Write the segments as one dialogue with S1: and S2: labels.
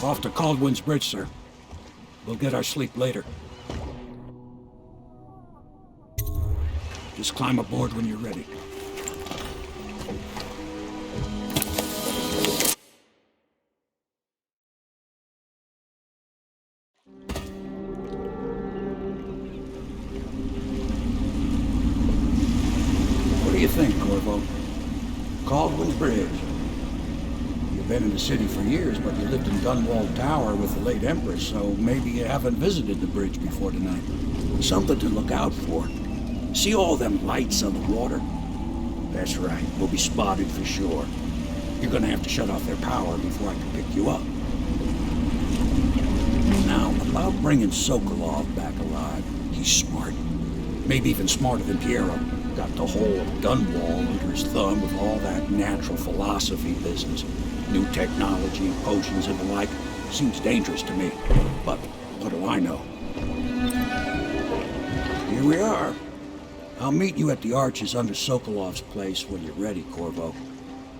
S1: Off to Caldwin's Bridge, sir. We'll get our sleep later. Just climb aboard when you're ready. What do you think, Corvo? Caldwin's Bridge. You've been in the city for years, but you lived in Gunwall Tower with the late Empress, so maybe you haven't visited the bridge before tonight. Something to look out for. See all them lights on the water? That's right, we'll be spotted for sure. You're gonna have to shut off their power before I can pick you up. Now, about bringing Sokolov back alive, he's smart. Maybe even smarter than Piero. Got the whole Gunwall under his thumb with all that natural philosophy business. New technology, potions and the like. Seems dangerous to me. But what do I know? Here we are. I'll meet you at the arches under Sokolov's place when you're ready, Corvo.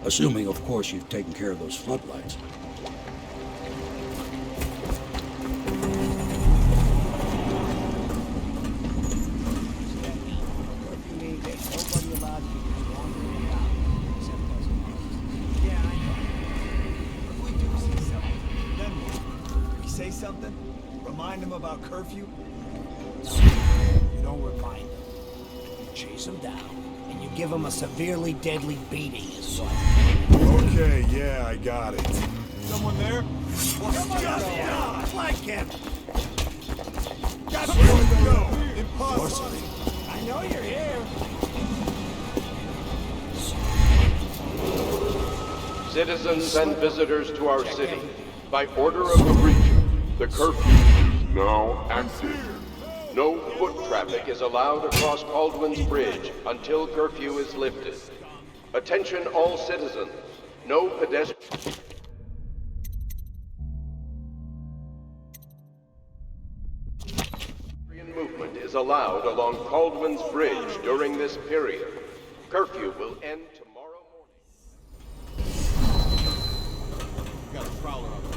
S1: Assuming, of course, you've taken care of those floodlights.
S2: Say something? Remind him about curfew? You don't remind him. You chase him down, and you give him a severely deadly beating as well.
S3: Okay, yeah, I got it.
S2: Someone there?
S3: Come on,
S2: Just like him!
S3: Got to go! Impossible!
S2: I know you're here!
S4: Citizens and visitors to our city, by order of the region, the curfew is now active. No foot traffic is allowed across Caldwin's Bridge until curfew is lifted. Attention all citizens. No pedestrian movement is allowed along Caldwin's Bridge during this period. Curfew will end tomorrow morning.
S3: Got a prowler on the loose.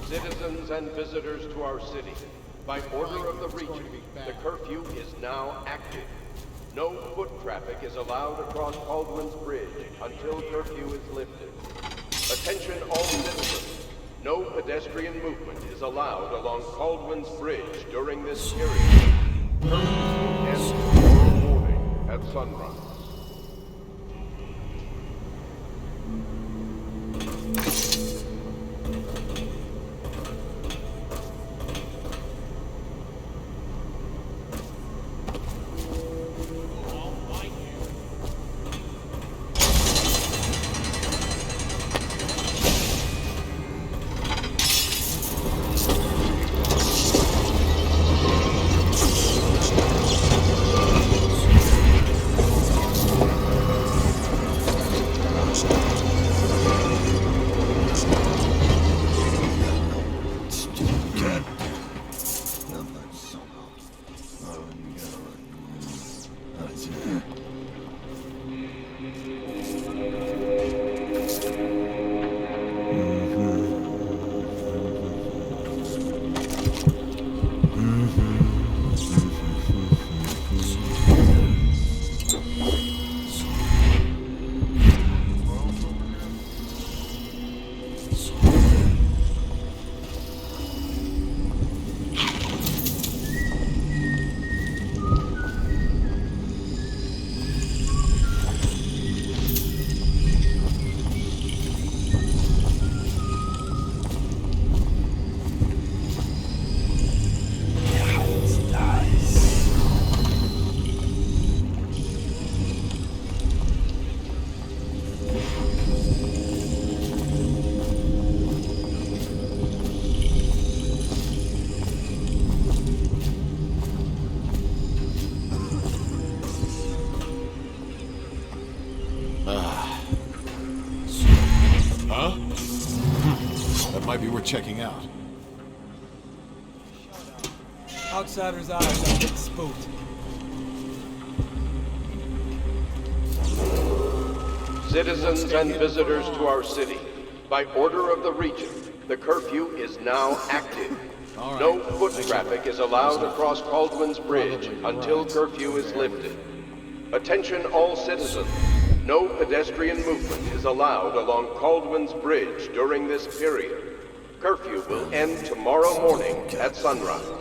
S4: Citizens and visitors to our city, by order of the region, the curfew is now active. No foot traffic is allowed across Caldwin's Bridge until curfew is lifted. Attention all citizens. No pedestrian movement is allowed along Caldwin's Bridge during this period. Curfew will end tomorrow morning at sunrise.
S3: we're checking out.
S5: Outsiders' eyes are getting spooked.
S4: Citizens and visitors to our city, by order of the Regent, the curfew is now active. No foot traffic is allowed across Caldwin's Bridge until curfew is lifted. Attention all citizens. No pedestrian movement is allowed along Caldwin's Bridge during this period. Curfew will end tomorrow morning at sunrise.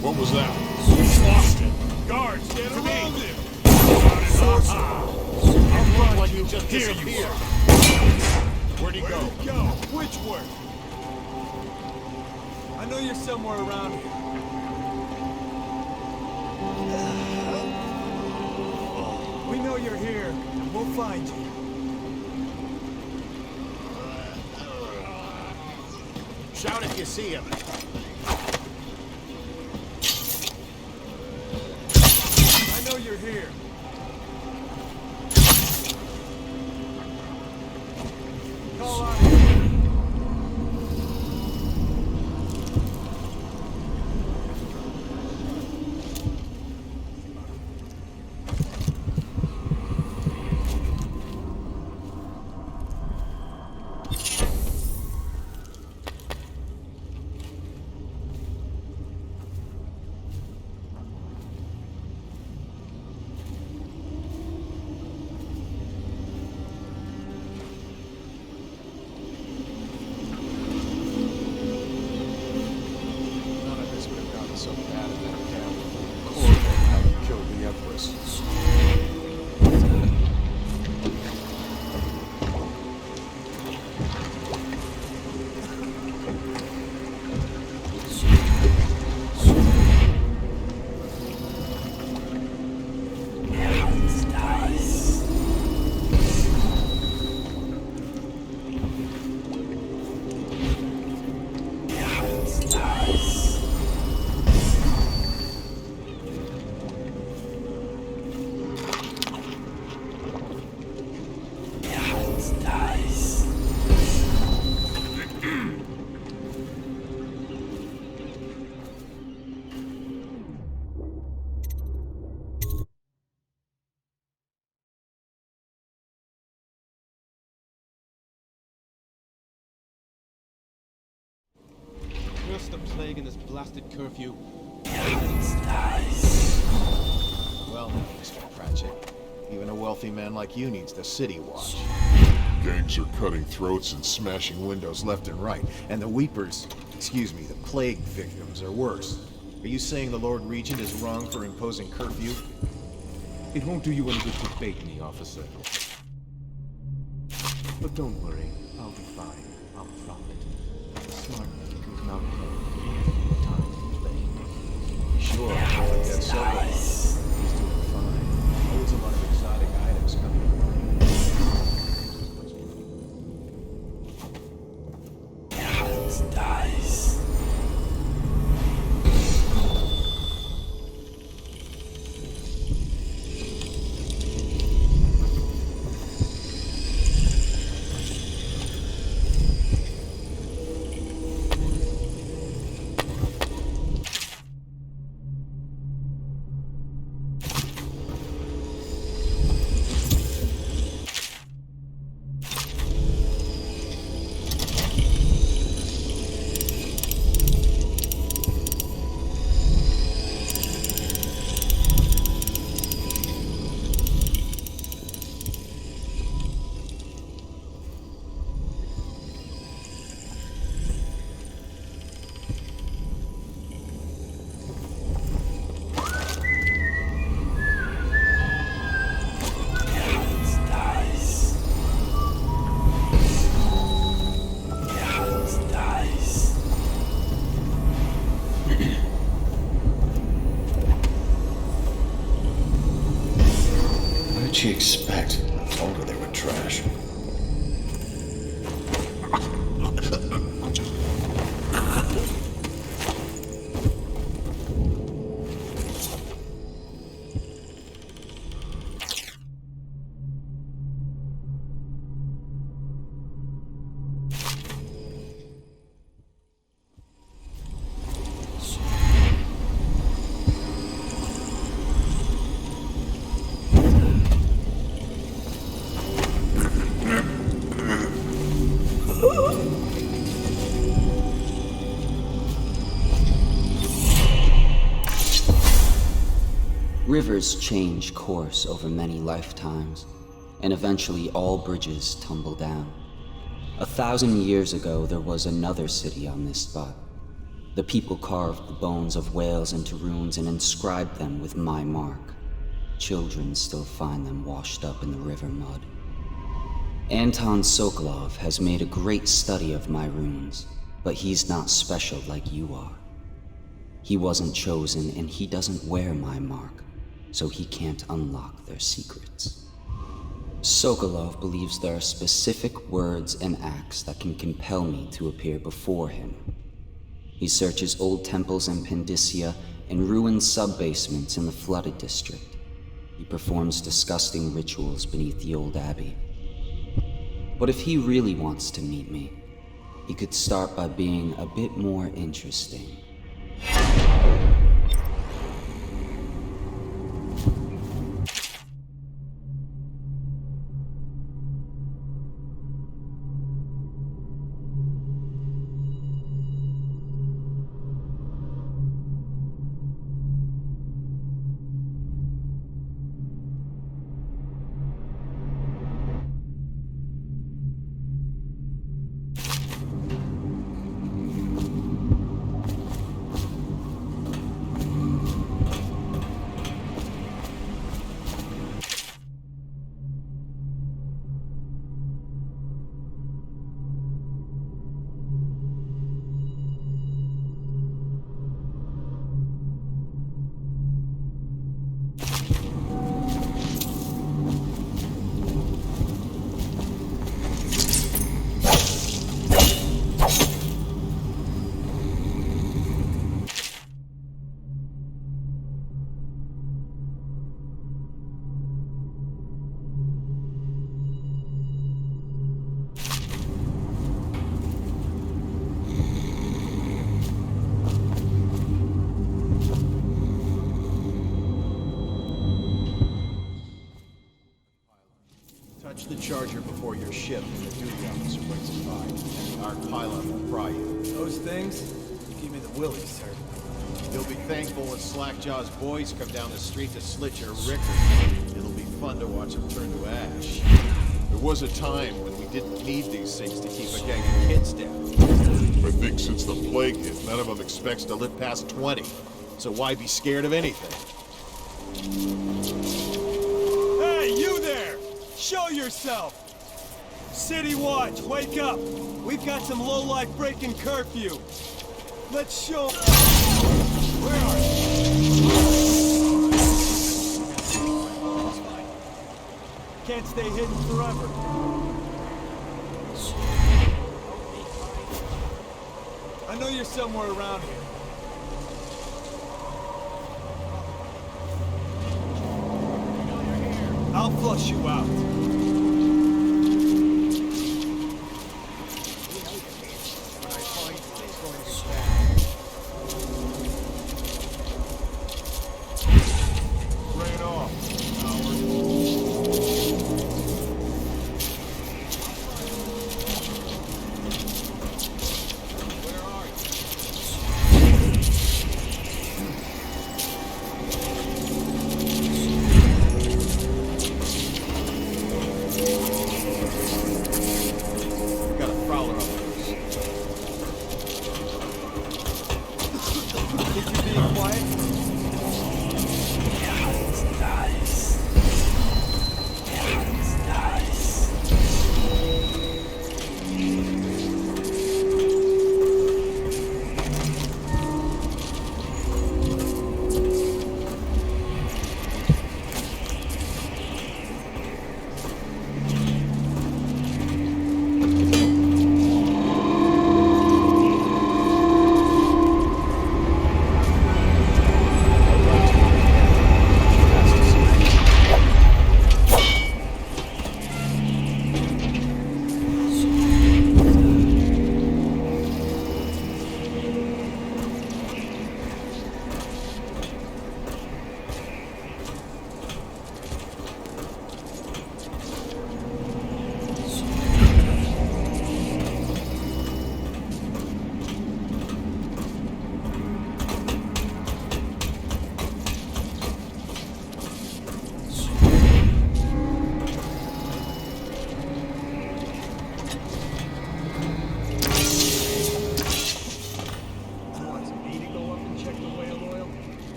S3: What was that? Lost it. Guards, get around him! I'll run like you just disappeared. Where'd he go? Which way?
S5: I know you're somewhere around here. We know you're here, and we'll find you.
S2: Shout if you see him.
S5: I know you're here. Call on him.
S3: None of this would have gotten so bad in that camp. Corvo hadn't killed the Empress.
S6: Curse the plague in this blasted curfew.
S7: Well, now, Mr. Cratchit, even a wealthy man like you needs the city watch.
S3: Gangs are cutting throats and smashing windows left and right.
S7: And the weepers, excuse me, the plague victims are worse. Are you saying the Lord Regent is wrong for imposing curfew?
S6: It won't do you any good to bait me, officer. But don't worry, I'll be fine. I'll profit. The smart man can come out ahead. Time to play.
S7: Sure, but that's so he's doing fine. Always a lot of exotic items coming along.
S8: she expect? I told her they were trash.
S9: Rivers change course over many lifetimes, and eventually all bridges tumble down. 1,000 years ago, there was another city on this spot. The people carved the bones of whales into runes and inscribed them with my mark. Children still find them washed up in the river mud. Anton Sokolov has made a great study of my runes, but he's not special like you are. He wasn't chosen, and he doesn't wear my mark, so he can't unlock their secrets. Sokolov believes there are specific words and acts that can compel me to appear before him. He searches old temples in Pendicia and ruined sub-basements in the flooded district. He performs disgusting rituals beneath the old abbey. But if he really wants to meet me, he could start by being a bit more interesting.
S7: The charger before your ship, and the duty officer brings it by, and our pilot will pry you.
S5: Those things give me the willies, sir.
S7: You'll be thankful when Slackjaw's boys come down the street to slit your ricker. It'll be fun to watch them turn to ash. There was a time when we didn't need these things to keep a gang of kids down.
S3: I think since the plague hit, none of them expects to live past 20.
S7: So why be scared of anything?
S5: Hey, you there! Show yourself! City Watch, wake up! We've got some lowlife breaking curfew. Let's show... Where are you? Can't stay hidden forever. I know you're somewhere around here. I'll flush you out.
S3: Bring it off,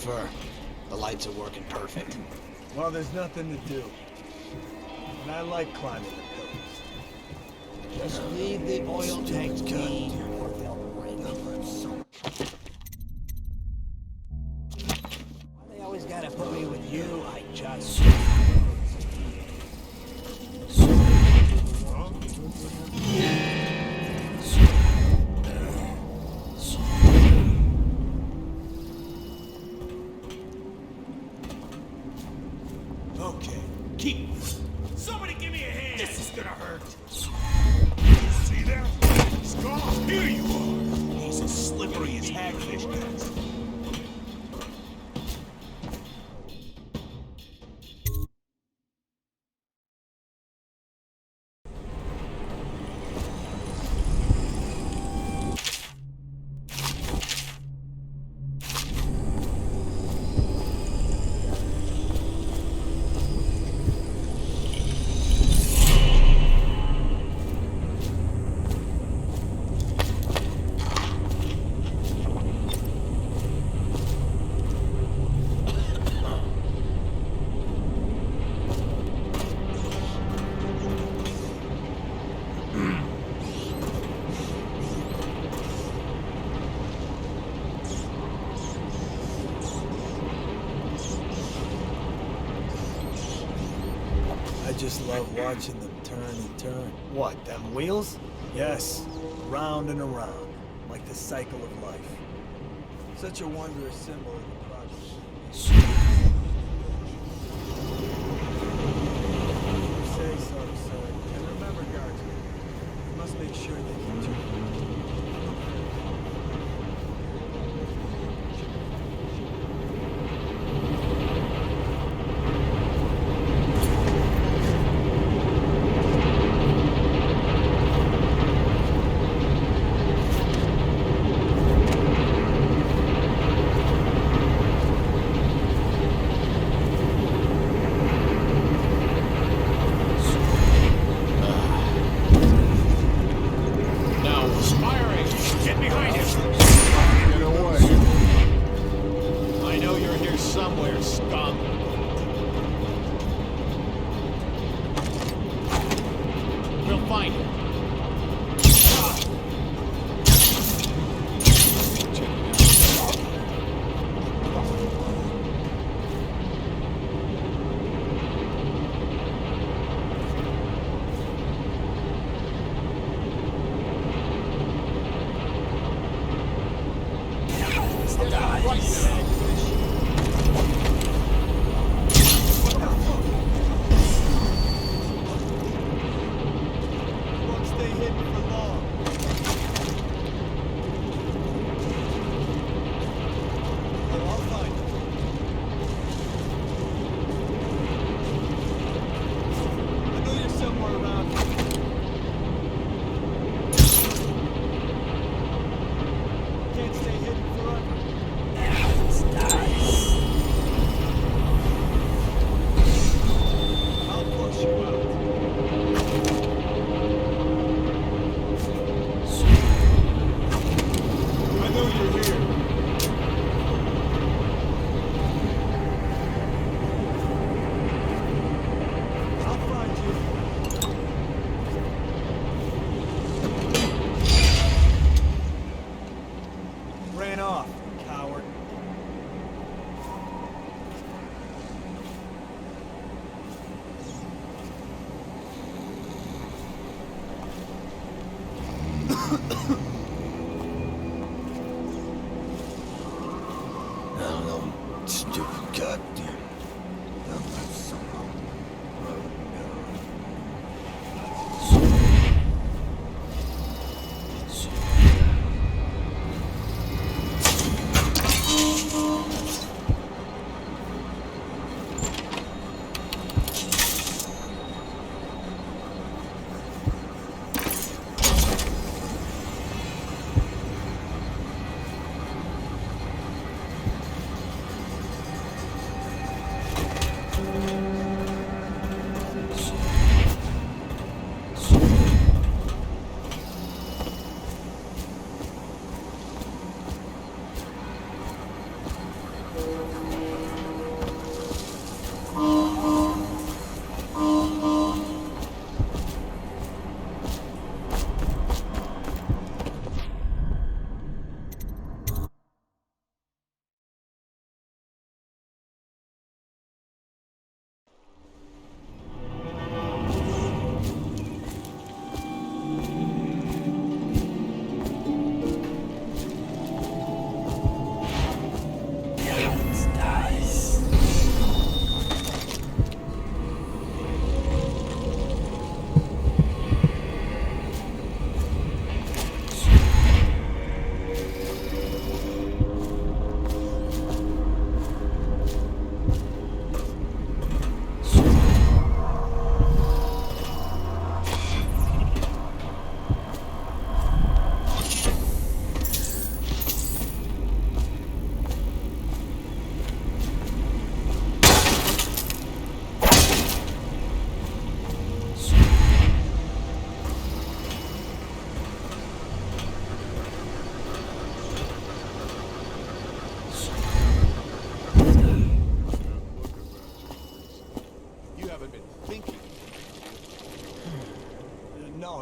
S2: prefer. The lights are working perfect.
S5: Well, there's nothing to do. And I like climbing the pillars.
S2: Just leave the oil tanks be, or they'll break. Why they always gotta put me with you? I just...
S3: Okay, keep. Somebody give me a hand. This is gonna hurt. See that? It's gone. Here you are. He's as slippery as hagfish guts.
S5: I just love watching them turn and turn. What, them wheels? Yes, round and around, like the cycle of life. Such a wondrous symbol of the progress. You say so, sir. And remember, guardsmen, you must make sure they keep turning.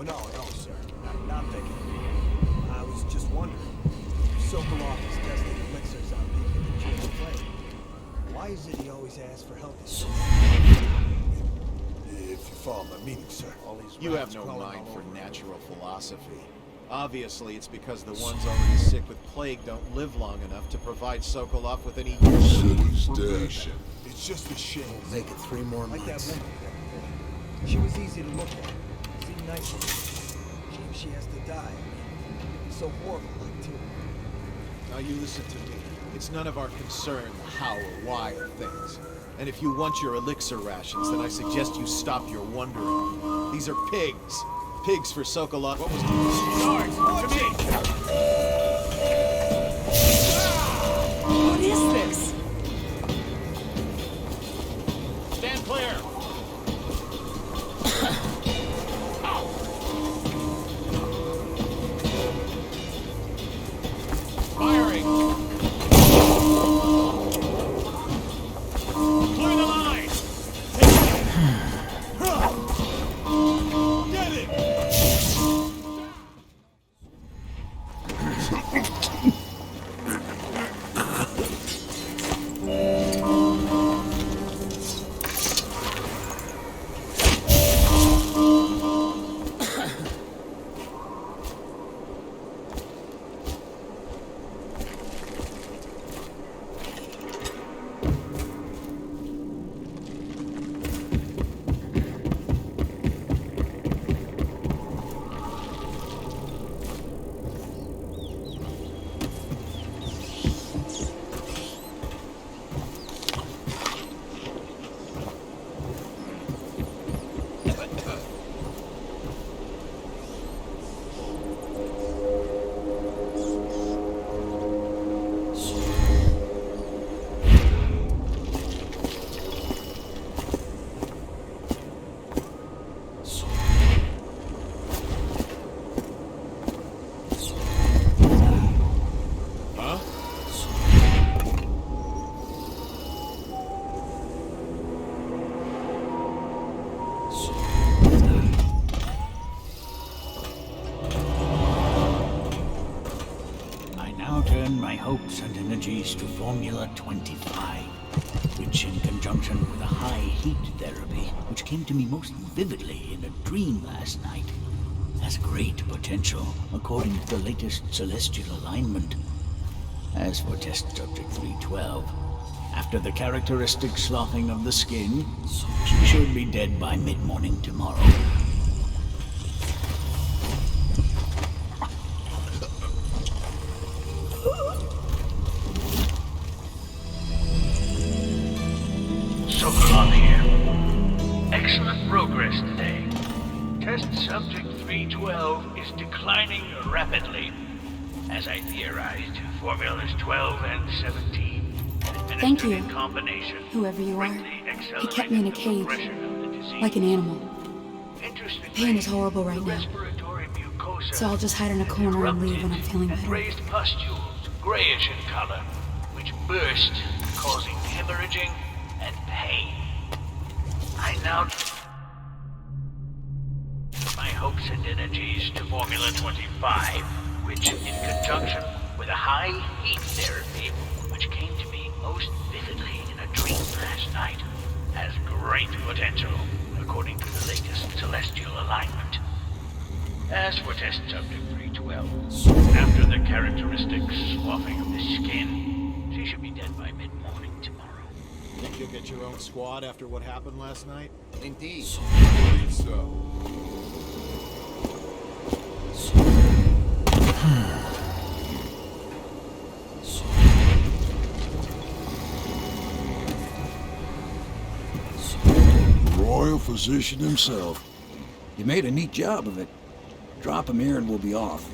S2: No, sir. Not thinking. I was just wondering. Sokolov is testing elixirs on people that cure the plague. Why is it he always asks for help? If you follow my meaning, sir. All these
S7: You have
S2: rats
S7: no
S2: crawling
S7: mind
S2: all
S7: for
S2: over.
S7: natural philosophy. Obviously, it's because the ones already sick with plague don't live long enough to provide Sokolov with any useful information.
S2: It's just a shame.
S1: Make it 3 more
S2: Like that
S1: months.
S2: woman. She was easy to look at. Seemed nice. Shame she has to die. So horrible, like, too.
S7: Now you listen to me. It's none of our concern the how or why of things. And if you want your elixir rations, then I suggest you stop your wondering. These are pigs. Pigs for Sokolov. What was
S3: Guards, to me!
S10: What is this?
S3: Stand clear! Firing! Clear the line! Get it!
S2: hopes and energies to Formula 25, which in conjunction with a high heat therapy, which came to me most vividly in a dream last night, has great potential according to the latest celestial alignment. As for test subject 312, after the characteristic sloughing of the skin, she should be dead by mid-morning tomorrow.
S11: Sokolov here. Excellent progress today. Test subject 312 is declining rapidly. As I theorized, formulas 12 and 17
S10: Thank you,
S11: in combination
S10: whoever you are.
S11: greatly
S10: He kept me in a
S11: accelerated the
S10: cage,
S11: progression of the disease.
S10: like an animal.
S11: Interestingly,
S10: Pain is horrible right
S11: the
S10: now,
S11: respiratory mucosa
S10: so I'll just hide in a corner and leave when I'm feeling
S11: and
S10: better.
S11: raised pustules, grayish in color, which burst, causing hemorrhaging and pain. I now my hopes and energies to Formula 25, which, in conjunction with a high heat therapy, which came to me most vividly in a dream last night, has great potential, according to the latest celestial alignment. As for test subject 312, after the characteristic sloughing of the skin, she should be dead by mid-morning tomorrow.
S7: Think you'll get your own squad after what happened last night?
S3: Indeed.
S7: I believe so.
S1: Royal physician himself. You made a neat job of it. Drop him here and we'll be off.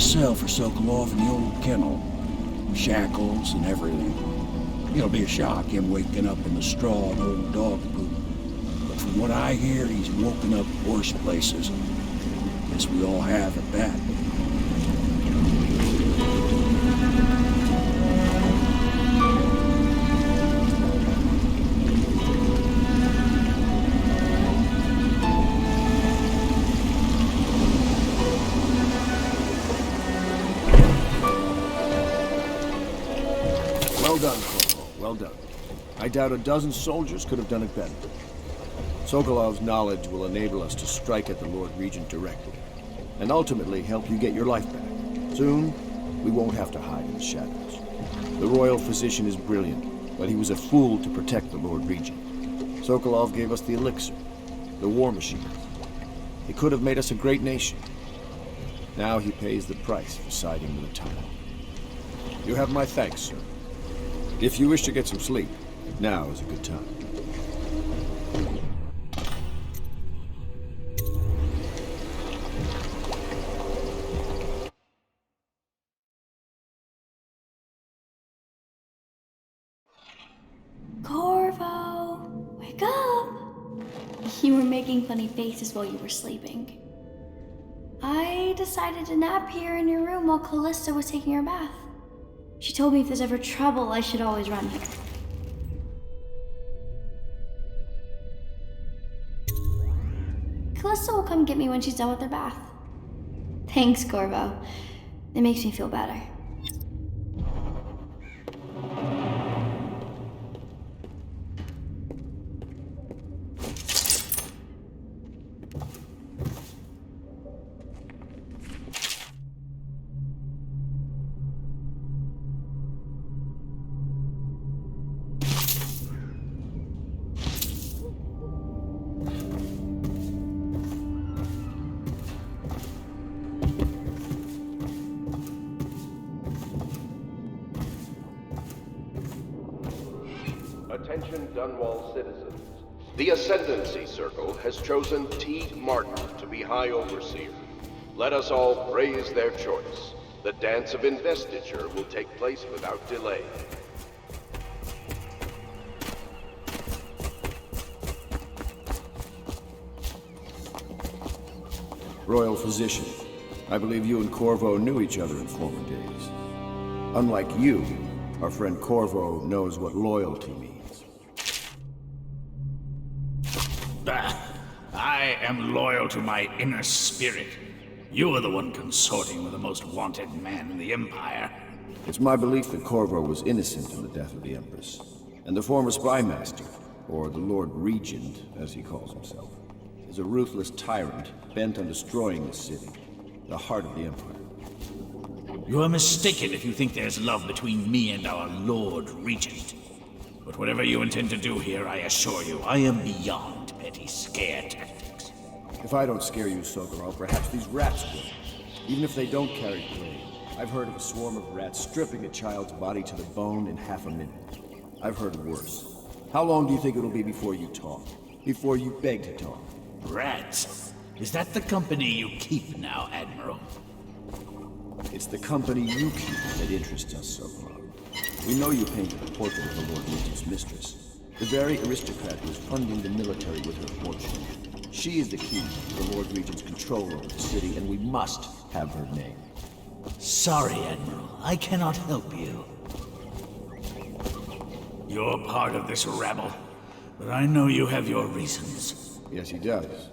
S1: cell for Sokolov in the old kennel. Shackles and everything. It'll be a shock, him waking up in the straw and old dog poop. But from what I hear, he's woken up worse places. Guess we all have at that.
S12: Well done, Corporal. Well done. I doubt a dozen soldiers could have done it better. Sokolov's knowledge will enable us to strike at the Lord Regent directly, and ultimately help you get your life back. Soon, we won't have to hide in the shadows. The royal physician is brilliant, but he was a fool to protect the Lord Regent. Sokolov gave us the elixir, the war machine. He could have made us a great nation. Now he pays the price for siding with the tyrant. You have my thanks, sir. If you wish to get some sleep, now is a good time.
S13: Corvo, wake up! You were making funny faces while you were sleeping. I decided to nap here in your room while Callista was taking her bath. She told me if there's ever trouble, I should always run here. Callista will come get me when she's done with her bath. Thanks, Corvo. It makes me feel better.
S4: Attention Dunwall citizens. The Ascendancy Circle has chosen T. Martin to be High Overseer. Let us all praise their choice. The dance of investiture will take place without delay.
S12: Royal Physician, I believe you and Corvo knew each other in former days. Unlike you, our friend Corvo knows what loyalty means.
S3: I am loyal to my inner spirit. You are the one consorting with the most wanted man in the Empire.
S12: It's my belief that Corvo was innocent in the death of the Empress, and the former spy master, or the Lord Regent, as he calls himself, is a ruthless tyrant bent on destroying the city, the heart of the Empire.
S3: You are mistaken if you think there's love between me and our Lord Regent. But whatever you intend to do here, I assure you, I am beyond petty scare tactics.
S12: If I don't scare you, Sokolov, perhaps these rats will. Even if they don't carry plague. I've heard of a swarm of rats stripping a child's body to the bone in half a minute. I've heard worse. How long do you think it'll be before you talk? Before you beg to talk?
S3: Rats? Is that the company you keep now, Admiral?
S12: It's the company you keep that interests us, Sokolov. We know you painted the portrait of the Lord Regent's mistress, the very aristocrat who is funding the military with her fortune. She is the key to the Lord Regent's control over the city, and we must have her name.
S3: Sorry, Admiral. I cannot help you. You're part of this rabble, but I know you have your reasons.
S12: Yes, he does.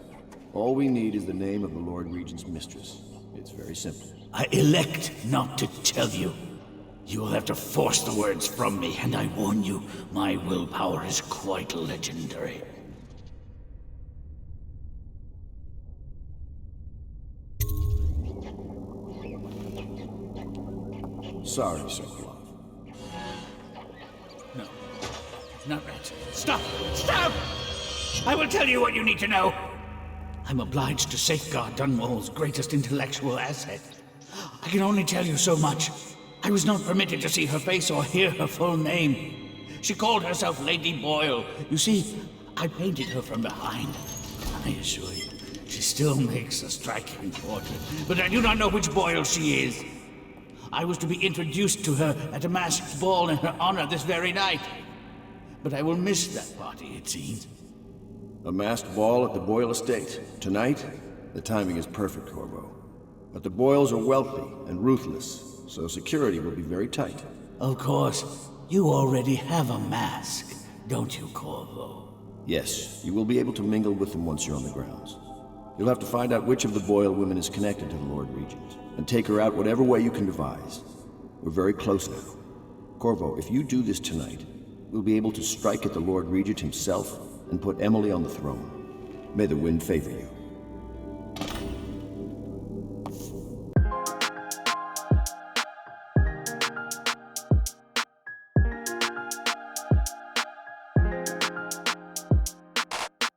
S12: All we need is the name of the Lord Regent's mistress. It's very simple.
S3: I elect not to tell you. You will have to force the words from me, and I warn you, my willpower is quite legendary.
S12: Sorry, Sokolov.
S3: No, not that. Stop! Stop! I will tell you what you need to know. I'm obliged to safeguard Dunwall's greatest intellectual asset. I can only tell you so much. I was not permitted to see her face or hear her full name. She called herself Lady Boyle. You see, I painted her from behind. I assure you, she
S14: she still makes a striking portrait, but I do not know which Boyle she is. I was to be introduced to her at a masked ball in her honor this very night. But I will miss that party, it seems.
S12: A masked ball at the Boyle estate. Tonight? The timing is perfect, Corvo. But the Boyles are wealthy and ruthless, so security will be very tight.
S14: Of course. You already have a mask, don't you, Corvo?
S12: Yes, you will be able to mingle with them once you're on the grounds. You'll have to find out which of the Boyle women is connected to the Lord Regent, and take her out whatever way you can devise. We're very close now. Corvo, if you do this tonight, we'll be able to strike at the Lord Regent himself and put Emily on the throne. May the wind favor you.